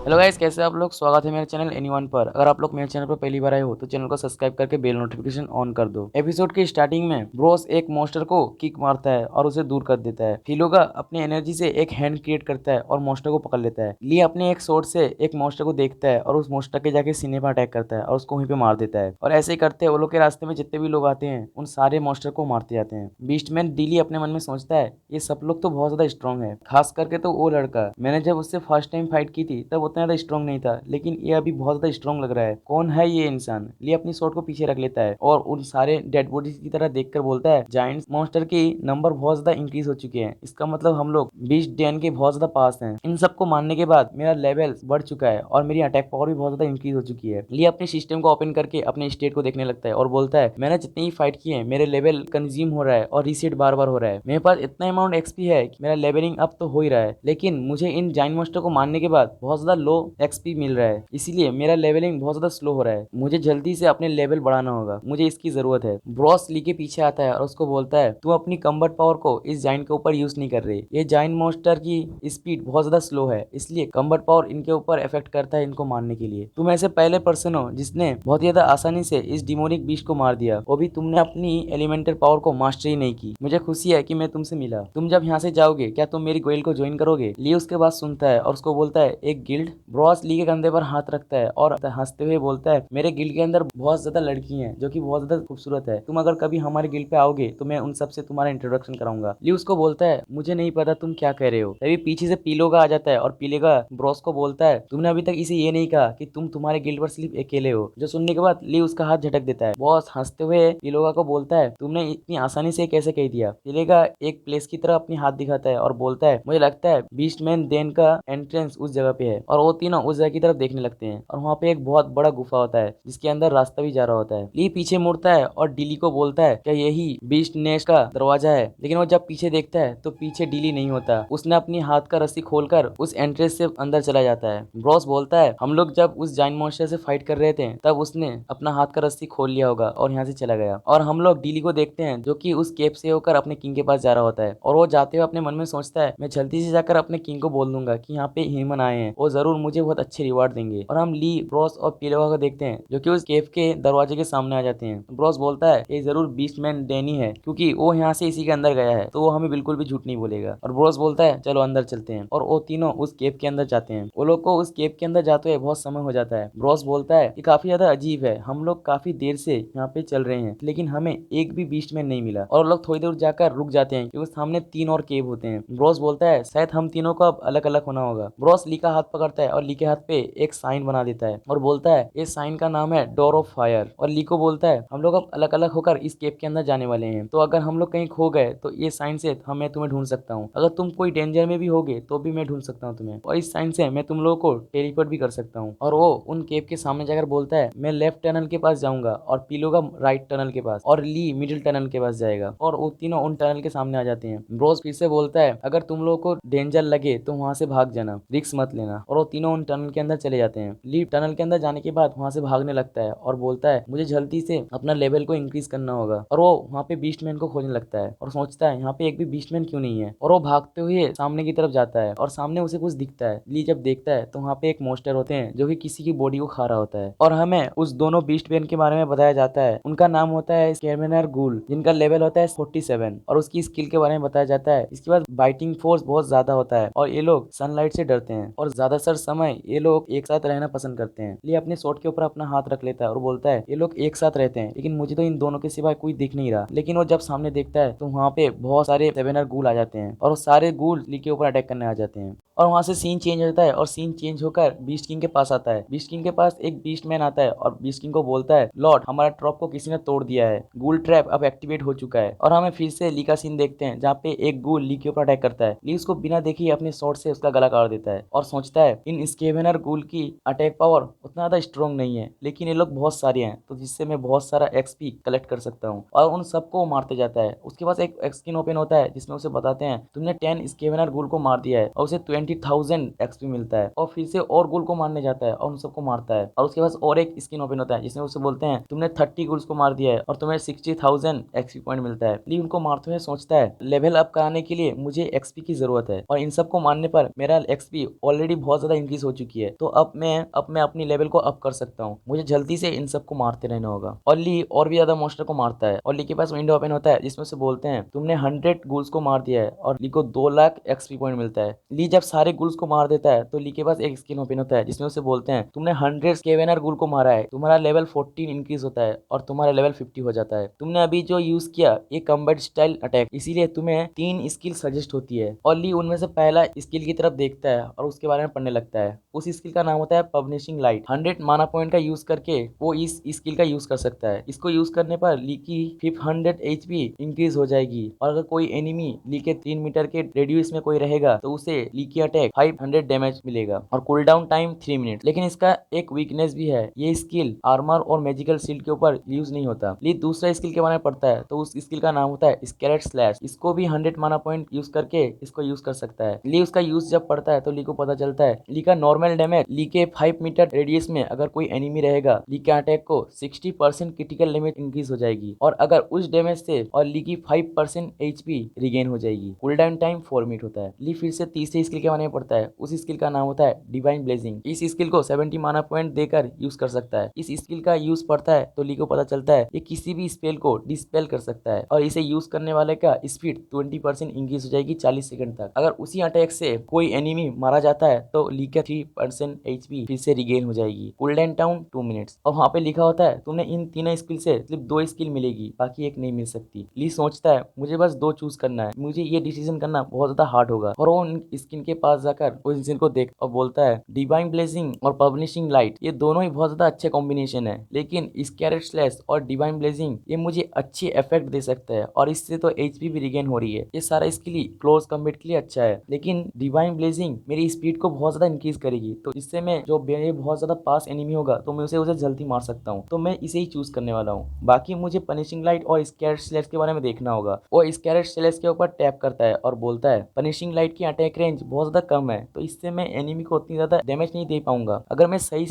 Hello guys, कैसे आप लोग। स्वागत है मेरे चैनल एनीवन पर। अगर आप लोग मेरे चैनल पर पहली बार आए हो तो चैनल को सब्सक्राइब करके बेल नोटिफिकेशन ऑन कर दो। एपिसोड के स्टार्टिंग में ब्रोस एक मॉन्स्टर को किक मारता है और उसे दूर कर देता है। फिलोगा अपनी एनर्जी से एक हैंड क्रिएट करता है और मॉन्स्टर को पकड़ लेता है। ली अपने एक शॉट से एक मॉन्स्टर को देखता है और उस मॉन्स्टर के जाके सीने पर अटैक करता है और उसको वहीं पे मार देता है। और ऐसे ही करते वो लोग के रास्ते में जितने भी लोग आते हैं उन सारे मॉन्स्टर को मारते जाते हैं। बीस्टमैन डीली अपने मन में सोचता है ये सब लोग तो बहुत ज्यादा स्ट्रांग है, खास करके तो वो लड़का। मैंने जब उससे फर्स्ट टाइम फाइट की थी तब उतना ज्यादा स्ट्रांग नहीं था, लेकिन ये अभी बहुत ज्यादा स्ट्रांग लग रहा है। कौन है ये इंसान। ली अपनी शॉट को पीछे रख लेता है और उन सारे डेड बॉडीज की तरह देखकर बोलता है जायंट मॉन्स्टर की नंबर बहुत ज्यादा इंक्रीज हो चुके हैं। इसका मतलब हम लोग बीस्ट डैन के बहुत ज्यादा पास हैं। इन सबको मारने के बाद मेरा लेवल बढ़ चुका है और मेरी अटैक पावर भी बहुत ज्यादा इंक्रीज हो चुकी है। ली अपने सिस्टम को ओपन करके अपने स्टेट को देखने लगता है और बोलता है मैंने जितनी ही फाइट की है मेरे लेवल कंज्यूम हो रहा है और रीसेट बार बार हो रहा है। मेरे पास इतना अमाउंट एक्सपी है कि मेरा लेवलिंग अप तो हो ही रहा है, लेकिन मुझे इन जायंट मॉन्स्टर को मारने के बाद बहुत ज्यादा लो एक्सपी मिल रहा है, इसीलिए मेरा लेवलिंग बहुत ज्यादा स्लो हो रहा है। मुझे जल्दी से अपने लेवल बढ़ाना होगा, मुझे इसकी जरूरत है। ब्रॉस ली के पीछे आता है और उसको बोलता है तू अपनी कम्बट पावर को इस जायंट के ऊपर यूज नहीं कर रही। ये जायंट मॉन्स्टर की स्पीड बहुत ज्यादा स्लो है, इसलिए कम्बट पावर इनके ऊपर इफेक्ट करता है इनको मारने के लिए। तुम ऐसे पहले पर्सन हो जिसने बहुत ज्यादा आसानी से इस डिमोनिक बीस्ट को मार दिया, वो भी तुमने अपनी एलिमेंटल पावर को मास्टर ही नहीं की। मुझे खुशी है कि मैं तुमसे मिला। तुम जब यहाँ से जाओगे क्या तुम मेरी गोइल को ज्वाइन करोगे। ली उसके बाद सुनता है और उसको बोलता है एक गिल्ड। ब्रॉस ली के कंधे पर हाथ रखता है और हंसते हुए बोलता है मेरे गिल्ड के अंदर बहुत ज्यादा लड़की हैं जो कि बहुत ज्यादा खूबसूरत है। तुम अगर कभी हमारे गिल्ड पे आओगे तो मैं उन सबसे तुम्हारा इंट्रोडक्शन कराऊंगा। ली उसको बोलता है मुझे नहीं पता तुम क्या कह रहे हो। तभी पीछे से पीलोगा आ जाता है और पीलेगा ब्रॉस को बोलता है तुमने अभी तक इसे ये नहीं कहा कि तुम तुम्हारे गिल्ड पर सिर्फ अकेले हो। जो सुनने के बाद ली उसका हाथ झटक देता है। बॉस हंसते हुए पीलोगा को बोलता है तुमने इतनी आसानी से कैसे कह दिया। पीलेगा एक प्लेस की तरफ अपनी हाथ दिखाता है और बोलता है मुझे लगता है बीस्टमैन देन का एंट्रेंस उस जगह पे है। और वो तीनों उस जगह की तरफ देखने लगते हैं और वहाँ पे एक बहुत बड़ा गुफा होता है जिसके अंदर रास्ता भी जा रहा होता है। ली पीछे मुड़ता है और डिली को बोलता है क्या यही बीस्ट नेस्ट का दरवाजा है, लेकिन वो जब पीछे देखता है तो पीछे डिली नहीं होता। उसने अपनी हाथ का रस्सी खोलकर उस एंट्रेंस से अंदर चला जाता है। ब्रॉस बोलता है हम लोग जब उस जायंट मॉन्स्टर से फाइट कर रहे थे तब उसने अपना हाथ का रस्सी खोल लिया होगा और यहाँ से चला गया। और हम लोग डिली को देखते हैं जो कि उस केप से होकर अपने किंग के पास जा रहा होता है और वो जाते हुए अपने मन में सोचता है मैं जल्दी से जाकर अपने किंग को बोल दूंगा कि यहाँ पे ह्यूमन आए हैं, वो जरूर मुझे बहुत अच्छे रिवार्ड देंगे। और हम ली ब्रॉस और पीलेवा को देखते हैं जो कि उस केव के दरवाजे के सामने आ जाते हैं। ब्रॉस बोलता है ये जरूर बीस्टमैन डैनी है क्योंकि वो यहाँ से इसी के अंदर गया है, तो वो हमें बिल्कुल भी झूठ नहीं बोलेगा। और ब्रॉस बोलता है चलो अंदर चलते हैं और वो तीनों उस केव के अंदर जाते हैं। वो लोग को उस केव के अंदर जाते हुए बहुत समय हो जाता है। ब्रॉस बोलता है ये काफी ज्यादा अजीब है, हम लोग काफी देर से यहाँ पे चल रहे हैं लेकिन हमें एक भी बीस्टमैन नहीं मिला। और लोग थोड़ी दूर जाकर रुक जाते हैं क्योंकि सामने तीन और केव होते हैं। ब्रॉस बोलता है शायद हम तीनों को अब अलग अलग होना होगा। ब्रॉस ली का हाथ पकड़ता है और ली के हाथ पे एक साइन बना देता है और बोलता है इस साइन का नाम है डोर ऑफ फायर। और ली को बोलता है हम लोग अब अलग अलग होकर इस केव के अंदर जाने वाले हैं, तो अगर हम लोग कहीं खो गए तो ये साइन से मैं तुम्हें ढूंढ सकता हूँ। अगर तुम कोई डेंजर में भी होगे तो भी मैं ढूंढ सकता हूँ तुम्हें, और इस साइन से मैं तुम लोगों को टेलीपोर्ट भी कर सकता हूँ। और वो उन केव के सामने जाकर बोलता है मैं लेफ्ट टनल के पास जाऊंगा और पीलोगा राइट टनल के पास और ली मिडिल टनल के पास जाएगा। और वो तीनों उन टनल के सामने आ जाते हैं। ब्रोस फिर से बोलता है अगर तुम लोगों को डेंजर लगे तो वहां से भाग जाना, रिस्क मत लेना। और वो तीनों उन टनल के अंदर चले जाते हैं। ली टनल के अंदर जाने के बाद वहां से भागने लगता है और बोलता है मुझे जल्दी से अपना लेवल को इंक्रीज करना होगा। और वो वहाँ पे बीस्टमैन को खोजने लगता है और सोचता है यहाँ पे एक भी बीस्टमैन क्यों नहीं है। और वो भागते हुए सामने की तरफ जाता है और सामने उसे कुछ दिखता है। ली जब देखता है तो वहाँ पे एक मॉन्स्टर होते हैं जो कि किसी की बॉडी को खा रहा होता है। और हमें उस दोनों बीस्टमैन के बारे में बताया जाता है। उनका नाम होता है स्कैवेनर गूल जिनका लेवल होता है 47 और उसकी स्किल के बारे में बताया जाता है। इसके बाद बाइटिंग फोर्स बहुत ज्यादा होता है और ये लोग सनलाइट से डरते हैं और ज्यादातर समय ये लोग एक साथ रहना पसंद करते हैं। लिए अपने शॉट के ऊपर अपना हाथ रख लेता है और बोलता है ये लोग एक साथ रहते हैं लेकिन मुझे तो इन दोनों के सिवाय कोई दिख नहीं रहा। लेकिन वो जब सामने देखता है तो वहाँ पे बहुत सारे सेवेनर गूल आ जाते हैं और वो सारे गूल ली के ऊपर अटैक करने आ जाते हैं। और वहां से सीन चेंज होता है और सीन चेंज होकर बीस्ट किंग के पास आता है। बीस्ट किंग के पास एक बीस्ट मैन आता है और बीस्ट किंग को बोलता है लॉर्ड हमारा ट्रैप को किसी ने तोड़ दिया है, गूल ट्रैप अब एक्टिवेट हो चुका है। और हमें फिर से ली का सीन देखते हैं जहाँ पे एक गूल ली के ऊपर अटैक करता है। ली उसको बिना देखे अपने शॉट से उसका गला काट देता है और सोचता है इन स्केवेनर गूल की अटैक पावर उतना ज्यादा स्ट्रॉन्ग नहीं है, लेकिन ये लोग बहुत सारे हैं, तो जिससे मैं बहुत सारा एक्सपी कलेक्ट कर सकता हूँ और उन सबको वो मारते जाता है। उसके पास एक स्किन ओपन होता है जिसमें उसे बताते हैं तुमने 10 स्केवेनर गूल को मार दिया है और उसे 20,000 एक्सपी मिलता है, और फिर से और गूल को मारने जाता है और उन सबको मारता है। और उसके पास और एक स्किन ओपन होता है जिसमें उसे बोलते हैं तुमने 30 गूल्स को मार दिया है और तुम्हें 60,000 एक्सपी पॉइंट मिलता है। ली उनको मारते हुए सोचता है लेवल अप कराने के लिए मुझे एक्सपी की जरूरत है, और इन सबको मारने पर मेरा एक्सपी ऑलरेडी बहुत ज्यादा इंक्रीज हो चुकी है, तो अब मैं अपनी लेवल को अप कर सकता हूँ। मुझे जल्दी से इन सबको मारते रहना होगा। और ली और भी ज्यादा मॉन्स्टर को मारता है, और ली के पास विंडो ओपन होता है जिसमें उसे बोलते हैं तुमने 100 गुल्स को मार दिया है, और ली को 2 लाख एक्सपी पॉइंट मिलता है। ली जब सारे गुल्स को मार देता है तो ली के पास एक स्किन ओपन होता है जिसमें उसे बोलते हैं तुमने 100 स्केवेनर गुल को मारा है, तुम्हारा लेवल 14 इंक्रीज होता है और तुम्हारा लेवल 50 हो जाता है। तुमने अभी जो यूज किया ये कम्बैट स्टाइल अटैक, इसीलिए तुम्हें 3 स्किल सजेस्ट होती है। और ली उनमें से पहला स्किल की तरफ देखता है और उसके बारे में पढ़ने लगता है। उस स्किल का नाम होता है पब्लिशिंग लाइट। 100 माना पॉइंट का यूज करके वो इस स्किल का यूज कर सकता है। इसको यूज करने पर ली की 500 एचपी इंक्रीज हो जाएगी, और अगर कोई एनिमी ली के 3 मीटर के रेडियस में कोई रहेगा तो उसे ली की अटैक 500 डैमेज मिलेगा, और कूल डाउन टाइम 3 मिनट। लेकिन इसका एक वीकनेस भी है, ये स्किल आर्मर और मैजिकल शील्ड के ऊपर यूज नहीं होता। ली दूसरा स्किल के बारे में पढ़ता है तो उस स्किल का नाम होता है स्केलेट स्लैश। इसको भी 100 माना पॉइंट यूज करके इसको यूज कर सकता है। ली उसका यूज जब पढ़ता है तो ली को पता चलता है ली का नॉर्मल डैमेज, ली के 5 मीटर रेडियस में अगर कोई एनिमी रहेगा ली के अटैक को 60% क्रिटिकल डैमेज इंक्रीज हो जाएगी, और अगर उस डैमेज से और ली की 5% एचपी रिगेन हो जाएगी। कूल डाउन टाइम 4 मिनट होता है। ली फिर से तीसरे स्किल के बारे में पढ़ता है। उस स्किल का नाम होता है डिवाइन ब्लेजिंग। इस स्किल को 70 माना पॉइंट देकर यूज कर सकता है। इस स्किल का यूज पढ़ता है तो ली को पता चलता है ये किसी भी स्पेल को डिस्पेल कर सकता है, और इसे यूज करने वाले का स्पीड 20% इंक्रीज हो जाएगी 40 सेकंड तक। अगर उसी अटैक से कोई एनिमी मारा जाता है तो ली का 3% एचपी फिर से रिगेन हो जाएगी। Cool down time 2 minutes. और वहाँ पे लिखा होता है तुमने इन तीनों स्किल से सिर्फ 2 स्किल मिलेगी, बाकी एक नहीं मिल सकती। ली सोचता है मुझे बस 2 चूज करना है, मुझे ये डिसीजन करना बहुत ज्यादा हार्ड होगा, और वो उन स्किन के पास जाकर उस स्किन को देख और बोलता है डिवाइन ब्लेजिंग और पब्लिशिंग लाइट ये दोनों ही बहुत ज्यादा अच्छे कॉम्बिनेशन है, लेकिन स्कैरेट स्लैश और डिवाइन ब्लेजिंग ये मुझे अच्छी इफेक्ट दे सकता है, और इससे तो एचपी भी रिगेन हो रही है। ये सारा स्किल ही क्लोज कम्बैट के लिए अच्छा है, लेकिन डिवाइन ब्लेजिंग मेरी स्पीड को बहुत ज्यादा इंक्रीज करेगी, तो इससे मैं जो मेरे बहुत ज्यादा पास एनिमी होगा तो मैं उसे जल्दी मार सकता हूँ, तो मैं इसे ही चूज करने वाला हूँ। बाकी मुझे पनिशिंग लाइट और स्कैरेट स्लैश के बारे में देखना होगा। वो स्कैरेट स्लैश के ऊपर टैप करता है और बोलता है पनिशिंग लाइट की अटैक रेंज बहुत ज्यादा कम है, तो इससे मैं एनिमी को उतनी ज्यादा डैमेज नहीं दे पाऊंगा। अगर मैं सही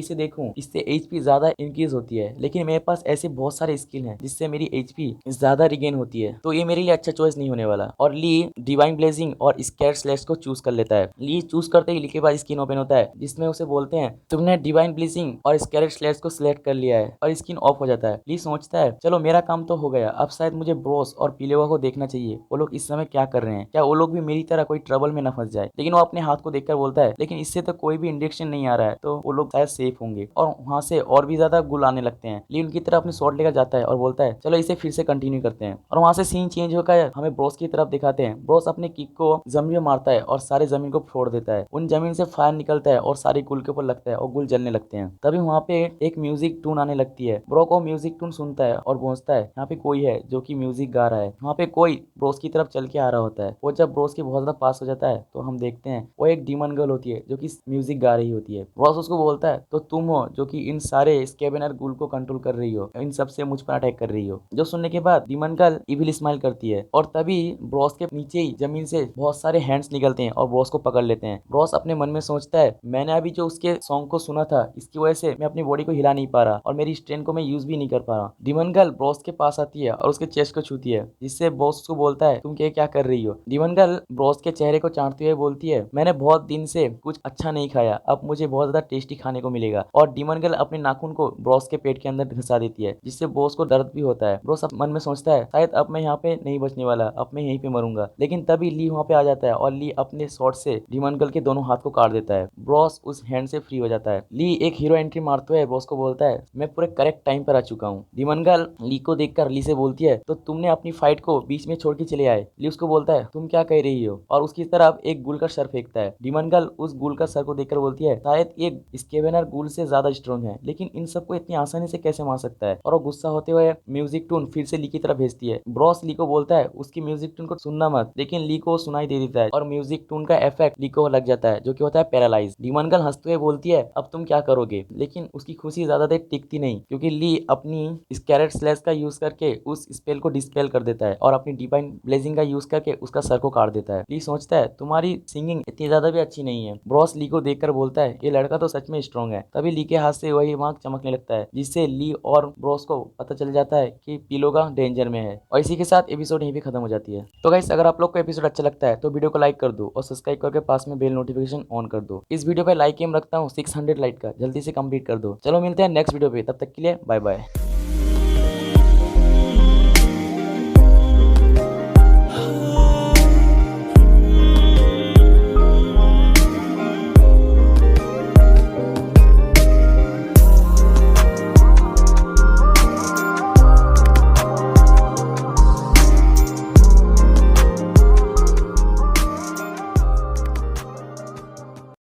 से देखूं इससे एचपी ज्यादा इंक्रीज होती है, लेकिन मेरे पास ऐसे बहुत सारे स्किल हैं जिससे मेरी एचपी ज्यादा रिगेन होती है, तो ये मेरे लिए अच्छा चॉइस नहीं होने वाला। और ली डिवाइन ब्लेजिंग और स्कैरेट स्लैश को चूज कर लेता है। ली चूज करते ही ली के बाद स्किन ओपन होता है जिसमें उसे बोलते हैं तुमने डिवाइन ब्लेजिंग और स्कैरेट स्लैश को सिलेक्ट कर लिया है, और स्किन ऑफ हो जाता है। ली सोचता है चलो मेरा काम तो हो गया, अब शायद मुझे ब्रोस और पीलेवा को देखना चाहिए, वो लोग इस समय क्या कर रहे हैं, क्या वो लोग भी मेरी तरह कोई ट्रबल में न फंस जाए। लेकिन वो अपने हाथ को देखकर बोलता है लेकिन इससे तो कोई भी इंजेक्शन नहीं आ रहा है, तो वो लोग शायद सेफ होंगे, और वहां से और भी ज्यादा गुल आने लगते हैं। ली उनकी तरफ अपनी शॉट लेकर जाता है और बोलता है चलो इसे फिर से कंटिन्यू करते हैं, और वहां से सीन चेंज होकर हमें ब्रोस की तरफ दिखाते हैं। ब्रोस अपने किक को जमीन में मारता है और सारे जमीन को फोड़ देता है। उन जमीन से फायर निकलता है और सारी गुल के ऊपर लगता है और गुल जलने लगते हैं। तभी वहाँ पे एक म्यूजिक टून आने लगती है। ब्रो को म्यूजिक टून सुनता है और पहुंचता है यहाँ पे कोई है जो कि म्यूजिक गा रहा है। वहाँ पे कोई ब्रोस की तरफ चल के आ रहा होता है। वो जब ब्रोस के बहुत ज्यादा पास हो जाता है तो हम देखते हैं वो एक डीमन गर्ल होती है जो कि म्यूजिक गा रही होती है। ब्रोस उसको बोलता है तो तुम हो जो कि इन सारे स्कैवेनर गुल को कंट्रोल कर रही हो, इन सबसे मुझ पर अटैक कर रही हो। जो सुनने के बाद डीमन गर्ल इविल स्माइल करती है, और तभी ब्रोस के नीचे ही जमीन से बहुत सारे हैंड्स निकलते हैं और ब्रोस को पकड़ लेते हैं। ब्रोस अपने मन में सोचता है मैंने अभी जो उसके सॉन्ग को सुना था इसकी वजह से मैं अपनी बॉडी को हिला नहीं पा रहा और मेरी स्ट्रेंथ को मैं यूज भी नहीं कर पा रहा। डीमन गर्ल ब्रोस के पास आती है और उसके चेस्ट को छूती है, जिससे बॉस उसको बोलता है तुम क्या कर रही हो। डीमन गर्ल ब्रोस के चेहरे को चाटते हुए बोलती है मैंने बहुत दिन से कुछ अच्छा नहीं खाया, अब मुझे बहुत ज्यादा टेस्टी खाने को मिलेगा। और डीमन गर्ल अपने नाखून को ब्रोस के पेट के अंदर घुसा देती है, जिससे बॉस को दर्द भी होता है। ब्रोस मन में सोचता है शायद अब मैं यहाँ पे नहीं बचने वाला, अब मैं यहीं पे मरूंगा। लेकिन तभी ली वहाँ पे आ जाता है और ली अपने शॉट से डीमन गर्ल के दोनों हाथ को काट देता है। ब्रोस उस हैंड से फ्री हो जाता है। ली एक हीरो एंट्री मारते हुए ब्रोस को बोलता है मैं पूरे करेक्ट टाइम पर आ चुका हूँ। डीमन गर्ल ली को देखकर ली से बोलती है तो तुमने अपनी फाइट को बीच में छोड़ के चले आए। ली उसको बोलता है तुम क्या कह रही हो, और उसकी तरफ एक गुल का सर फेंकता है। डीमन गर्ल उस गुल का सर को देखकर बोलती है शायद ये स्केवेनर गुल से ज्यादा स्ट्रॉन्ग है, लेकिन इन सबको इतनी आसानी से कैसे मार सकता है। और वो गुस्सा होते हुए म्यूजिक टून फिर से ली की तरफ भेजती है। ब्रोस ली को बोलता है उसकी म्यूजिक टून को सुनना मत, लेकिन ली को सुनाई दे देता है और म्यूजिक टून का इफेक्ट ली को लग जाता है, जो कि होता है पैरालाइज। डीमन गर्ल हंसते हुए बोलती है अब तुम क्या करोगे, लेकिन उसकी खुशी ज्यादा देर टिकती नहीं, क्योंकि ली अपनी स्कैरेट स्लैश का यूज करके उस स्पेल को डिस्पेल कर देता है और अपनी डिवाइन ब्लेजिंग का यूज करके उसका सर को काट देता है। ली सोचता है तुम्हारी सिंगिंग इतनी ज्यादा भी अच्छी नहीं है। ब्रॉस ली को देखकर बोलता है ये लड़का तो सच में स्ट्रॉन्ग है। तभी ली के हाथ से वही मार्क चमकने लगता है, जिससे ली और ब्रॉस को पता चल जाता है कि पिलोगा डेंजर में है। और इसी के साथ एपिसोड यहीं भी खत्म हो जाती है। तो गाइस, अगर आप लोग को एपिसोड अच्छा लगता है तो वीडियो को लाइक कर दो और सब्सक्राइब करके पास में बेल नोटिफिकेशन ऑन कर दो। इस वीडियो पे लाइक एम रखता हूँ 600 लाइक का, जल्दी से कंप्लीट कर दो। चलो मिलते हैं नेक्स्ट वीडियो पे, तब तक के लिए बाय बाय।